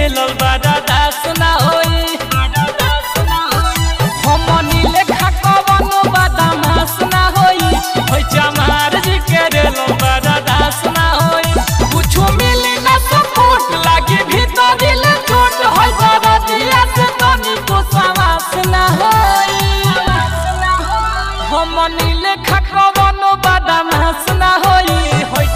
मिलल बड़ा दास ना होई हमनी लेखा कवनो बदमाश ना होई होई चमार जी के रेल बड़ा दास ना होई कुछ मिली ना सपोर्ट लागी भीतर दिल चोट होई बड़ा दिया से तनी को सवास ना होई हमनी लेखा कवनो बदमाश ना होई होई